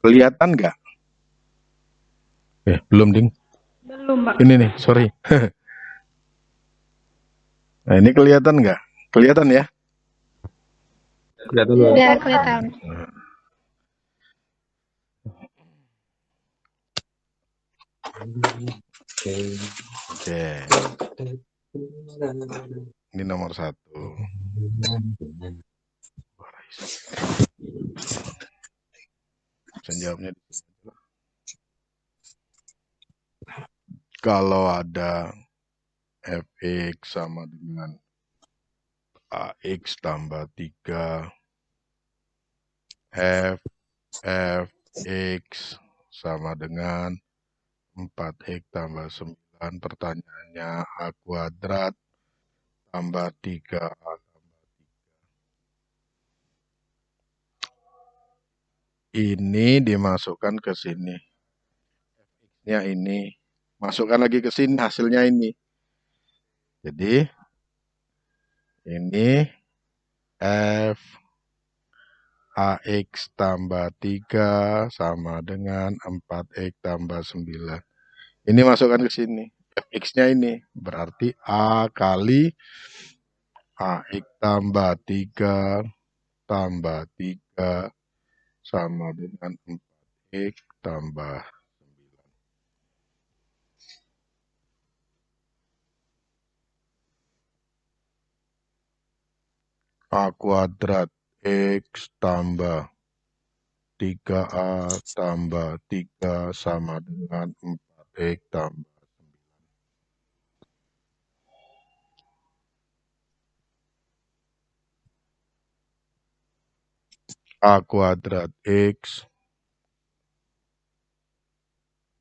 Kelihatan nggak? Belum, Ding. Belum, Pak. Ini nih, sorry. Nah, ini kelihatan nggak? Kelihatan ya? Kelihatan Bang. Udah kelihatan. Oke. Ini nomor 1. Bisa jawabnya. Kalau ada fx sama dengan ax tambah 3, fx sama dengan 4x tambah 9. Pertanyaannya a kuadrat tambah 3a. Ini dimasukkan ke sini. Fx-nya ini. Masukkan lagi ke sini, hasilnya ini. Jadi, ini f ax tambah 3 sama dengan 4x tambah 9. Ini masukkan ke sini. Fx-nya ini. Berarti a kali ax tambah 3 tambah 3 sama dengan 4x tambah 9. A kuadrat x tambah 3a tambah 3 sama dengan 4x tambah 9. A kuadrat x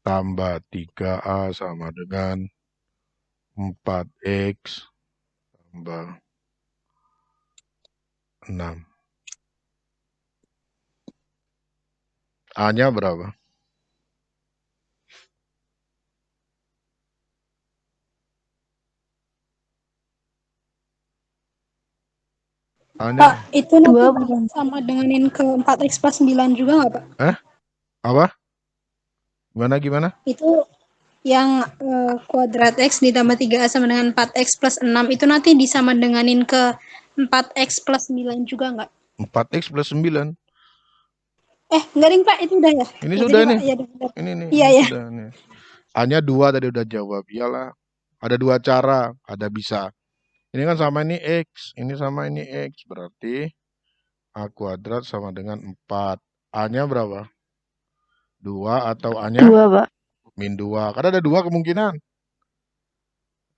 tambah 3a sama dengan 4x tambah 6. A-nya berapa? A-nya Pak, itu nanti sama denganin ke 4x plus 9 juga nggak, Pak? apa? Gimana? Itu yang kuadrat x ditambah 3a sama dengan 4x plus 6 itu nanti disama denganin ke 4x plus 9 juga nggak? 4x plus 9. Enggak ding, Pak, itu udah ya? Ini Ya, sudah tadi, Pak. nih. Ya, udah. Ini Iya, ya. sudah nih. A-nya 2 tadi udah jawab. Iyalah. Ada 2 cara. Ada bisa. Ini kan sama ini x. Ini sama ini x. Berarti A kuadrat sama dengan 4. A-nya berapa? 2 atau A-nya? 2, Pak. Min 2. Karena ada 2 kemungkinan.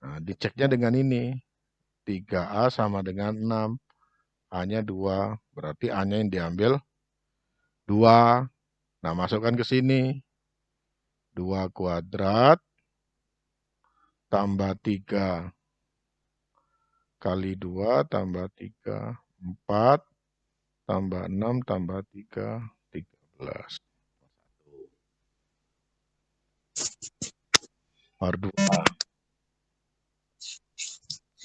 Nah, diceknya dengan ini. 3A sama dengan 6. A-nya 2. Berarti A-nya yang diambil 2. Nah, masukkan ke sini. 2 kuadrat tambah 3 kali 2 tambah 3. 4 tambah 6 tambah 3. 13. Nomor 2.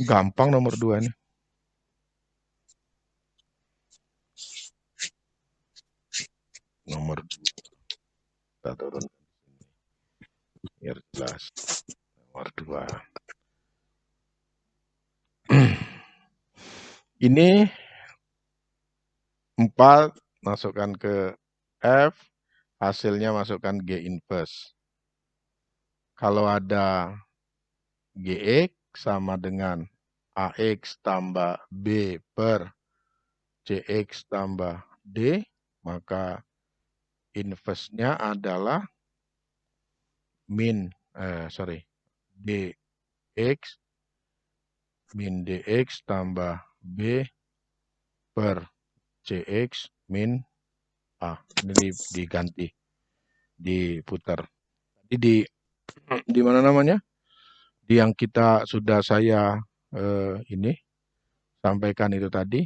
Gampang nomor 2 ini. Nomor 2. Kita turun. Biar jelas. Nomor 2. Ini 4 masukkan ke F, hasilnya masukkan G inverse. Kalau ada Gx sama dengan Ax tambah B per Cx tambah D, maka inverse-nya adalah dx min dx tambah B per Cx min A. Ini diganti, diputar. Jadi di mana namanya? Di yang kita sudah saya ini sampaikan itu tadi.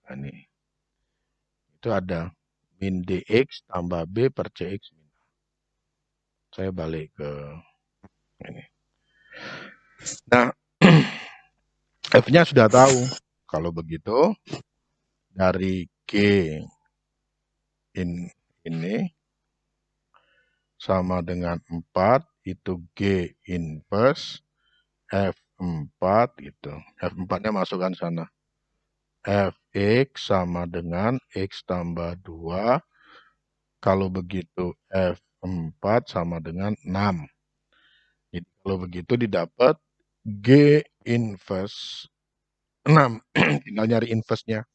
Nah, ini. Itu ada min dx tambah B per Cx min A. Saya balik ke ini. Nah, F-nya sudah tahu. Kalau begitu, dari G ini sama dengan 4, itu G inverse F4 gitu. F4-nya masukkan sana. Fx sama dengan X tambah 2. Kalau begitu F4 sama dengan 6. Jadi kalau begitu didapat G inverse 6. Tinggal nyari inverse-nya.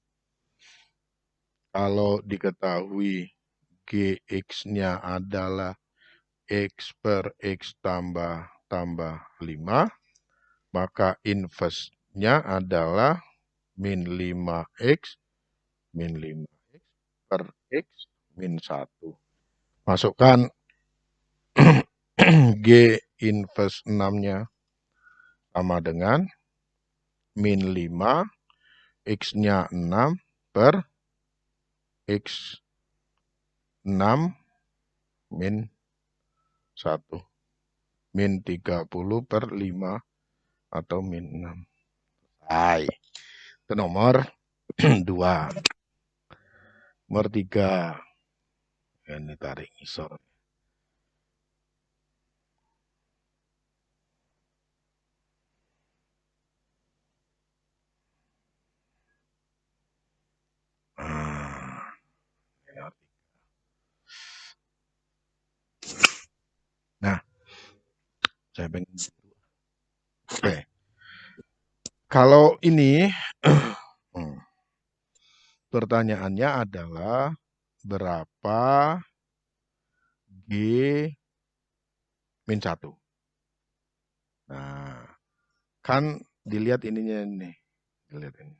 Kalau diketahui Gx-nya adalah X per X tambah 5, maka inverse-nya adalah min 5X per X min 1. Masukkan G inverse 6-nya sama dengan min 5, X-nya 6 per X 6 min 1. Min 30 per 5 atau min 6. Hai. Itu nomor 2. Nomor 3. Ini tarik ngisor. Nah, saya pengen. Oke. Kalau ini pertanyaannya adalah berapa G min 1. Nah, kan dilihat ininya nih. Dilihat ini.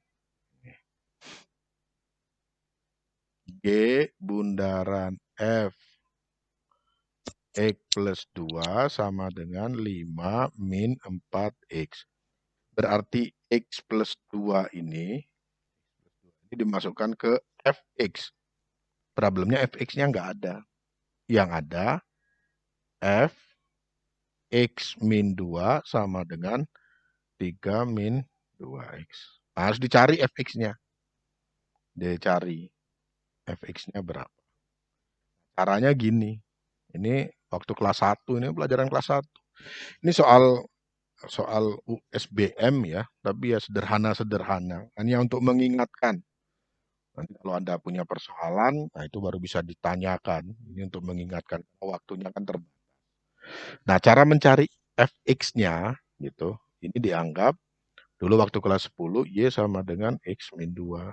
G bundaran F X plus 2 sama dengan 5 min 4X. Berarti X plus 2 ini dimasukkan ke Fx. Problemnya Fx-nya nggak ada. Yang ada F X min 2 sama dengan 3 min 2X. Harus dicari Fx-nya. Dicari Fx-nya berapa. Caranya gini. Ini waktu kelas 1, ini pelajaran kelas 1. Ini soal USBM ya, tapi ya sederhana-sederhana. Hanya untuk mengingatkan. Nanti kalau Anda punya persoalan, nah itu baru bisa ditanyakan. Ini untuk mengingatkan, waktunya kan terbatas. Nah, cara mencari Fx-nya gitu, ini dianggap dulu waktu kelas 10, Y sama dengan X min 2.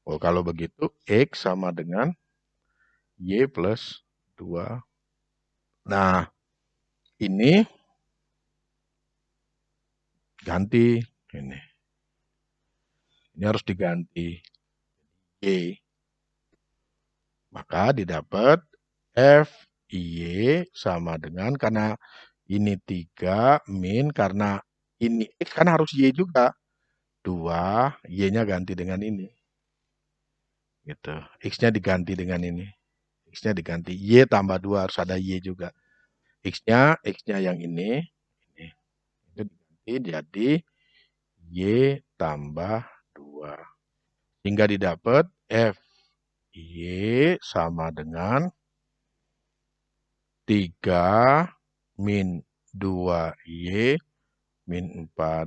Oh, kalau begitu, X sama dengan Y plus 2. Nah, ini ganti ini. Ini harus diganti Y. Maka didapat Fy sama dengan, karena ini 3 min, karena ini X kan harus Y juga. 2, Y-nya ganti dengan ini. Gitu. X-nya diganti dengan ini. X-nya diganti. Y tambah 2 harus ada Y juga. X-nya yang ini. Itu diganti jadi Y tambah 2. Hingga didapat Fy sama dengan 3 min 2Y min 4.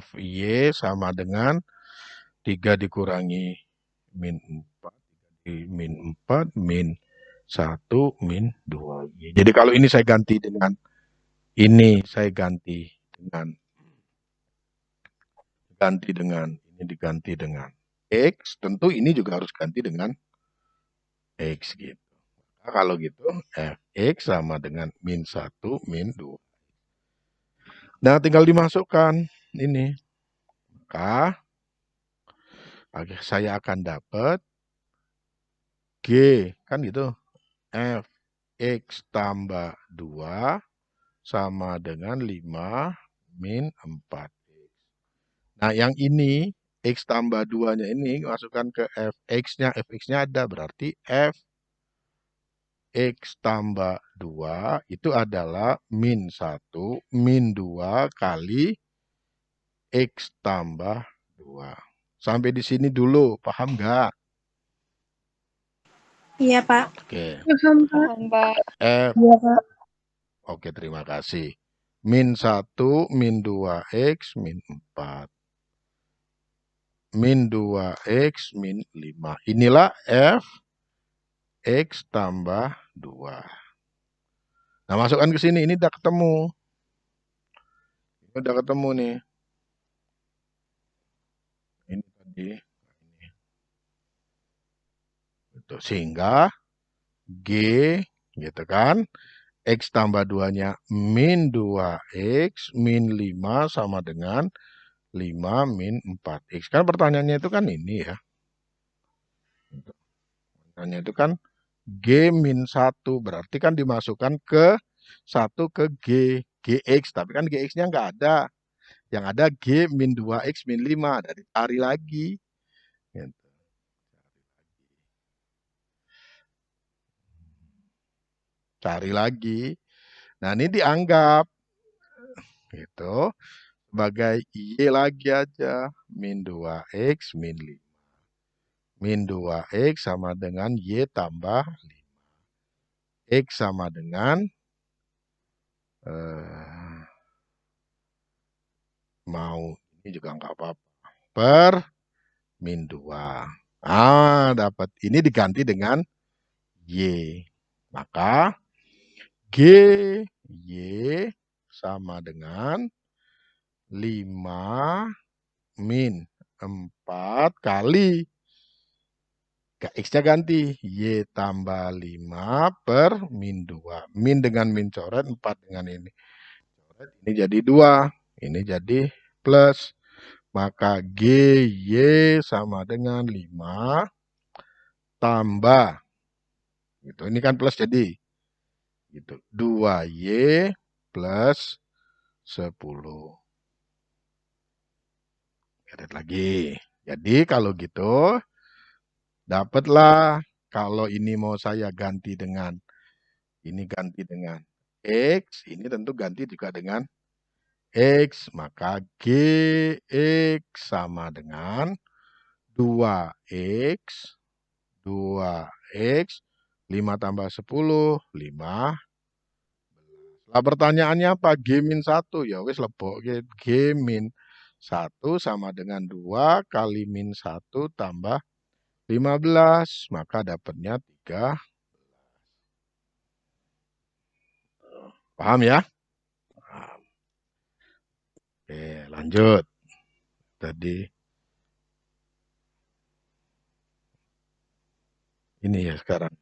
Fy sama dengan 3 dikurangi min 4. Min 4 min 1 min 2Y. Jadi kalau ini saya ganti dengan ini, saya ganti dengan X, tentu ini juga harus ganti dengan X gitu. Nah, kalau gitu Fx sama dengan min 1 min 2. Nah, tinggal dimasukkan ini. Maka saya akan dapat G, kan gitu. Fx tambah 2 sama dengan 5 min 4X. Nah, yang ini, X tambah 2-nya ini, masukkan ke Fx-nya. Fx-nya ada, berarti F X tambah 2 itu adalah min 1, min 2 kali X tambah 2. Sampai di sini dulu, paham nggak? Iya, Pak. Oke. Paham, Pak. Paham, Pak. F. Iya, Pak. Oke, terima kasih. Min 1, min 2x, min 4. Min 2x, min 5. Inilah F X tambah 2. Nah, masukkan ke sini. Ini udah ketemu. Ini udah ketemu nih. Ini tadi. Sehingga G, gitu kan. X tambah 2-nya min 2X min 5 sama dengan 5 min 4X. Kan pertanyaannya itu kan ini ya. Pertanyaannya itu kan G min 1. Berarti kan dimasukkan ke 1 ke G. GX. Tapi kan GX-nya nggak ada. Yang ada G min 2X min 5. Dari cari lagi. Gitu. Cari lagi. Nah, ini dianggap gitu sebagai Y lagi aja. Min 2X min 5. Min 2X sama dengan Y tambah 5. X sama dengan mau ini juga nggak apa-apa. Per min 2. Dapat. Ini diganti dengan Y. Maka G Y sama dengan 5 min 4 kali X-nya ganti. Y tambah 5 per min 2. Min dengan min coret, 4 dengan ini. Coret, ini jadi 2. Ini jadi plus. Maka GY sama dengan 5 tambah. Gitu. Ini kan plus jadi. Gitu. 2Y plus 10. Lihat lagi. Jadi kalau gitu, dapatlah kalau ini mau saya ganti dengan, ini ganti dengan X, ini tentu ganti juga dengan X, maka GX sama dengan 2X, 2X, 5 tambah 10, 5. Lah pertanyaannya apa? G min 1, ya wis lebok. G min 1 sama dengan 2 kali min 1 tambah 15, maka dapatnya 3. Paham ya? Paham. Oke, lanjut. Tadi ini ya sekarang.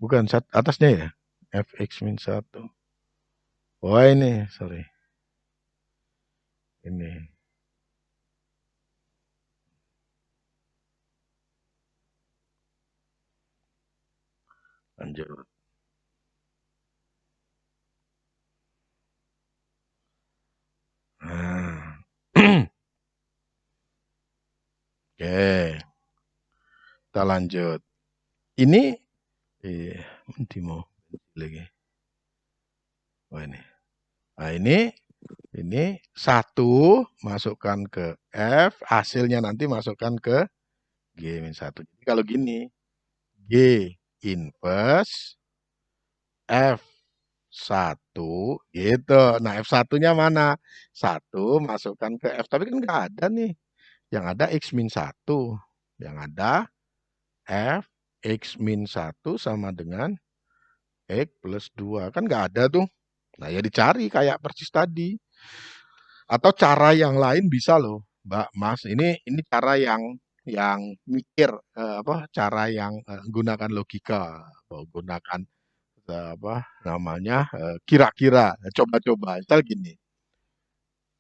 Bukan atasnya ya? Fx min 1. Wah ini, sorry. Ini. Lanjut. Nah. Oke. Kita lanjut. Ini nanti mau lagi. Oh ini. Nah ini 1 masukkan ke F, hasilnya nanti masukkan ke G min 1. Jadi kalau gini, G inverse F1 gitu. Nah, F1-nya mana? 1 masukkan ke F. Tapi kan nggak ada nih. Yang ada X min 1. Yang ada F X min 1 sama dengan X plus 2. Kan nggak ada tuh. Nah, ya dicari kayak persis tadi. Atau cara yang lain bisa loh, Mbak, Mas. Ini cara yang mikir, cara yang gunakan logika, gunakan kira-kira, coba-coba. Misal gini,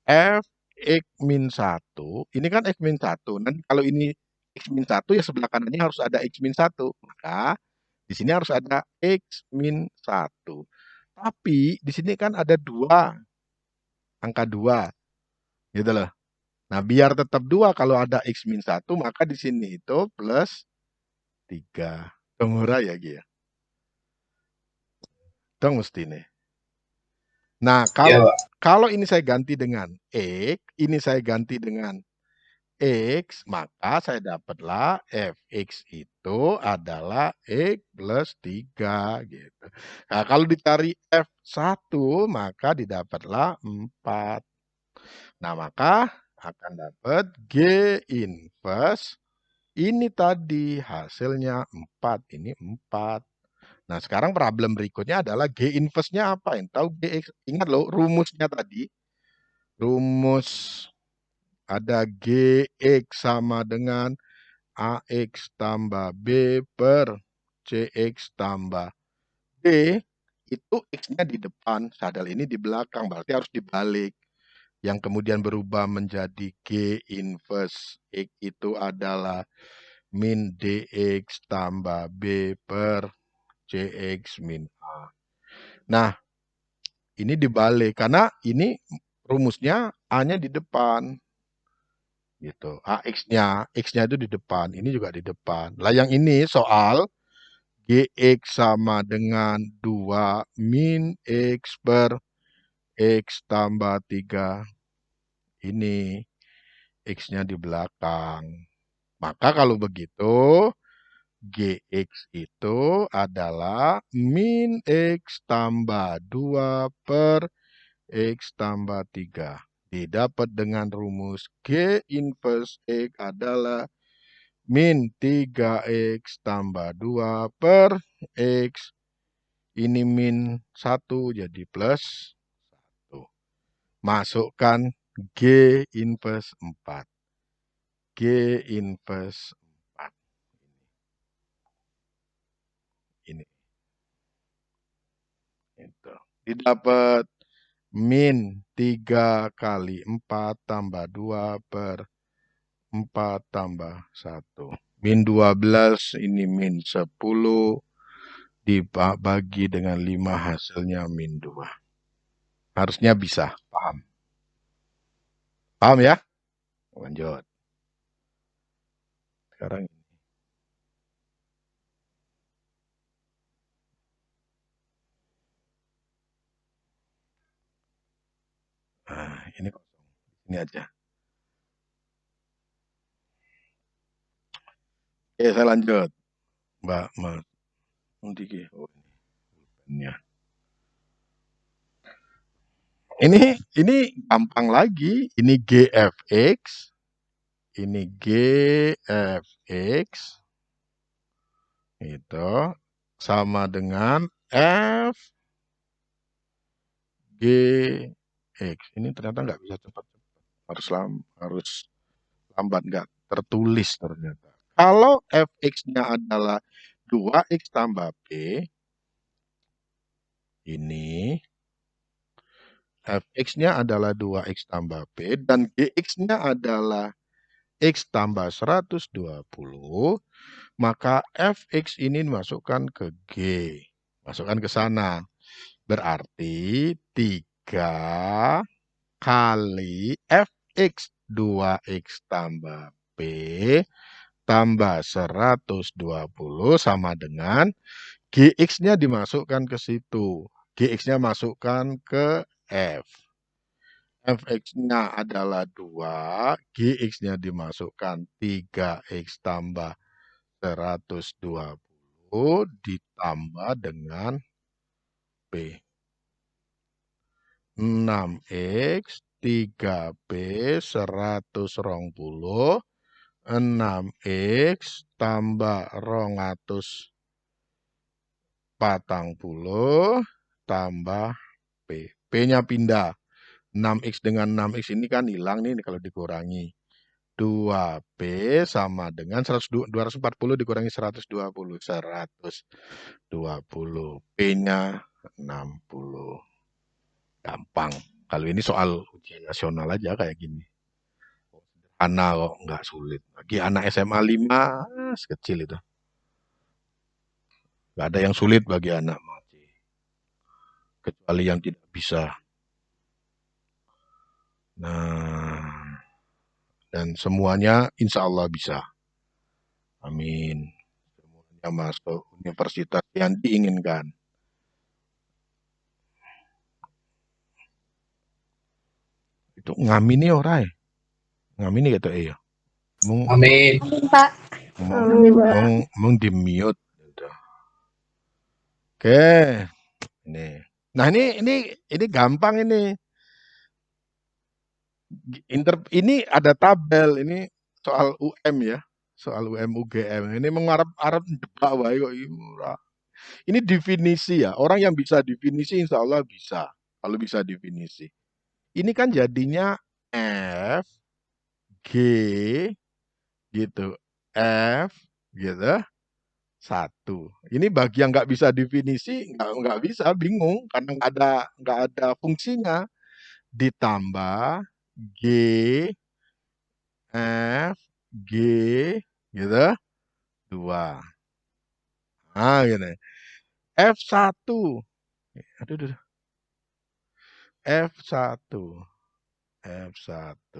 F X min 1, ini kan X min 1. Nanti kalau ini X min 1, ya sebelah kanannya harus ada X min 1. Maka di sini harus ada X min 1. Tapi di sini kan ada 2, angka 2. Gitu loh. Nah, biar tetap 2 kalau ada X min 1, maka di sini itu plus 3. Murah ya, Gia? Itu mesti nih. Nah, Ya, Pak. kalau ini saya ganti dengan X, ini saya ganti dengan X, maka saya dapatlah Fx itu adalah X plus 3 gitu. Nah, kalau dicari F1, maka didapatlah 4. Nah, maka akan dapat G inverse ini tadi hasilnya 4, ini 4. Nah, sekarang problem berikutnya adalah G inverse-nya apa? Yang tahu Gx, ingat loh rumusnya tadi. Rumus ada Gx sama dengan AX tambah B per CX tambah D. Itu X-nya di depan, sadel ini di belakang, berarti harus dibalik. Yang kemudian berubah menjadi G inverse X itu adalah min DX tambah B per CX min A. Nah, ini dibalik karena ini rumusnya A-nya di depan. Gitu. AX-nya, X-nya itu di depan, ini juga di depan. Lah yang ini soal GX sama dengan 2 min X per X tambah 3. Ini X-nya di belakang. Maka kalau begitu, GX itu adalah min X tambah 2 per X tambah 3. Didapat dengan rumus G inverse X adalah min 3X tambah 2 per X. Ini min 1 jadi plus 1. Masukkan G inverse 4. G inverse 4. Ini. Itu. Didapat min 3 kali 4 tambah 2 per 4 tambah 1. Min 12 ini min 10 dibagi dengan 5 hasilnya min 2. Harusnya bisa, paham. Paham ya? Lanjut. Sekarang ini kosong. Ini aja. Oke, saya lanjut. Mbak Mas. Oh, ini. Ini gampang lagi. Ini GFX. Ini GFX. Itu sama dengan F GX. Ini ternyata nggak bisa cepat-cepat. Harus lambat, nggak tertulis ternyata. Kalau Fx-nya adalah 2x tambah B, ini Fx-nya adalah 2x tambah B, dan Gx-nya adalah X tambah 120, maka Fx ini masukkan ke G. Masukkan ke sana. Berarti 3 kali Fx 2x tambah B tambah 120 sama dengan Gx-nya dimasukkan ke situ. Gx-nya masukkan ke F. Fx-nya adalah 2, Gx-nya dimasukkan 3x tambah 120 ditambah dengan B. 6x 3B 120 6x tambah 240 tambah P. P-nya pindah. 6x dengan 6x ini kan hilang nih kalau dikurangi. 2P sama dengan 240 dikurangi 120. 120. P-nya 60. Gampang. Kalau ini soal ujian nasional aja kayak gini. Anak kok nggak sulit. Bagi anak SMA 5, sekecil itu. Nggak ada yang sulit bagi anak mati. Kecuali yang tidak bisa. Nah, dan semuanya insya Allah bisa. Amin. Semuanya masuk universitas yang diinginkan. Itu ngamini ora ya? Ngamini kata ya. Mung Amin. Amin, Pak. mung di mute gitu. Oke. Nah, ini gampang ini. Ini ada tabel, ini soal UM ya. Soal UM UGM. Ini mengarep-arep jebak wae kok iki ora. Ini definisi ya. Orang yang bisa definisi insya Allah bisa. Kalau bisa definisi. Ini kan jadinya F, G, gitu. F, gitu. 1. Ini bagi yang nggak bisa definisi, nggak bisa, bingung. Karena nggak ada fungsinya. Ditambah G, F, G, gitu. 2. Nah, gini. F1. Aduh. F1. F1.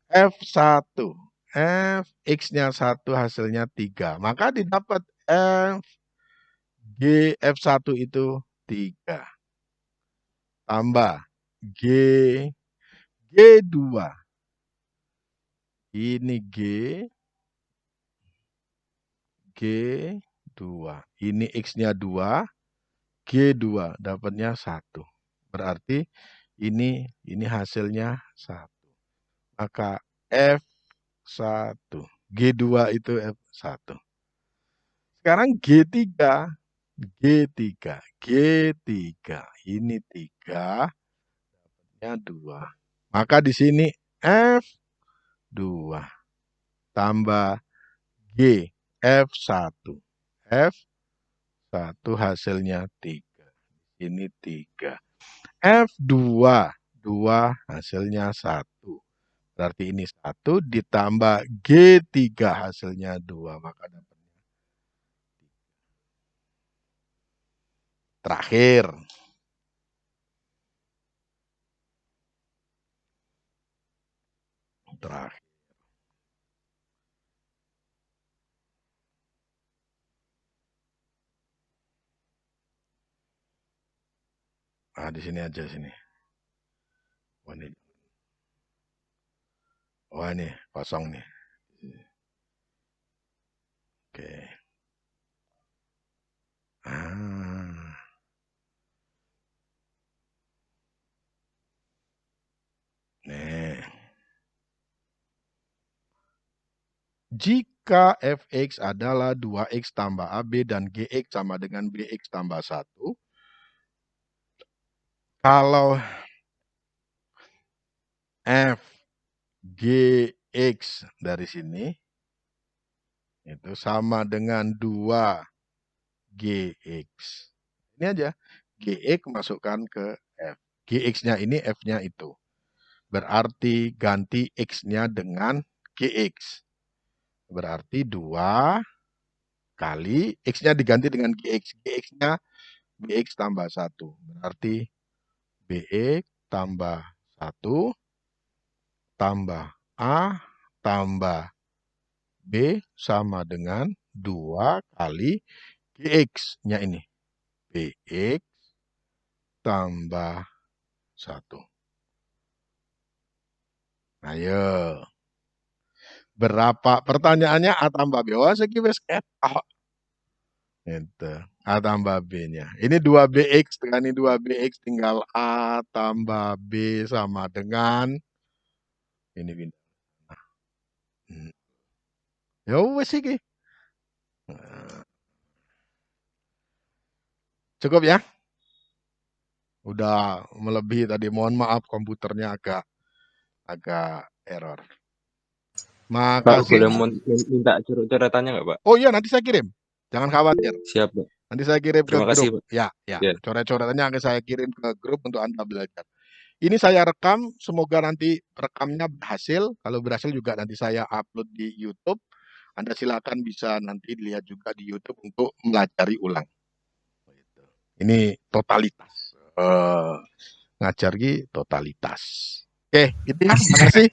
F1. F, X-nya 1 hasilnya 3. Maka didapat F, G, F1 itu 3. Tambah G, G2. Ini G2. Ini X-nya 2, G2 dapatnya 1. Berarti ini hasilnya 1. Maka F1. G2 itu F1. Sekarang G3. Ini 3. Dapatnya 2. Maka di sini F2. Tambah G. F1. F1 hasilnya 3. Ini 3. F2. 2 hasilnya 1. Berarti ini 1 ditambah G3 hasilnya 2. Maka dapatnya terakhir. Nah, di sini aja sini. Wah, ini kosong nih. Oke. Nih. Jika fx adalah 2x tambah AB dan gx sama dengan bx tambah 1, kalau f gx dari sini itu sama dengan 2gx. Ini aja. Gx masukkan ke f. Gx-nya ini, f-nya itu. Berarti ganti x-nya dengan gx. Berarti 2 kali x-nya diganti dengan gx. Gx-nya bx tambah 1. Berarti bx tambah 1 tambah a tambah b sama dengan 2 kali gx-nya ini. Bx tambah 1. Ayo. Berapa? Pertanyaannya A tambah B. Wah, segi wis ketok. Itu. A tambah B-nya. Ini 2bx dengan ini 2bx tinggal A tambah B sama dengan ini pindah. Ya wis iki. Cukup ya? Udah melebihi tadi. Mohon maaf komputernya agak error. Pak, Makasih. boleh minta coretannya nggak, Pak? Oh iya, nanti saya kirim. Jangan khawatir. Siap, Pak. Nanti saya kirim ke Terima kasih, grup. Pak. Ya. Ya. Coret-coretannya akan saya kirim ke grup untuk Anda belajar. Ini saya rekam, semoga nanti rekamnya berhasil. Kalau berhasil juga nanti saya upload di YouTube. Anda silakan bisa nanti dilihat juga di YouTube untuk melajari ulang. Ini totalitas. Ngajar totalitas. Oke, gitu ya. Terima kasih.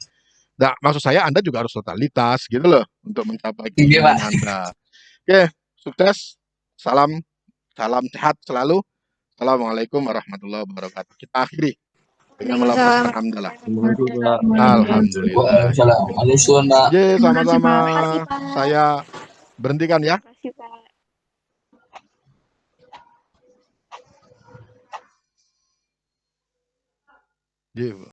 Nah, maksud saya Anda juga harus totalitas gitu loh untuk mencapai keinginan Anda. Oke, sukses. Salam sehat selalu. Assalamualaikum warahmatullahi wabarakatuh. Kita akhiri. dengan melaporkan hamdalah. Terima kasih, Pak. Alhamdulillah. Waalaikumsalam. Ye, sama-sama. Makasih, Pak. Saya berhentikan ya. Makasih, Pak. Ye.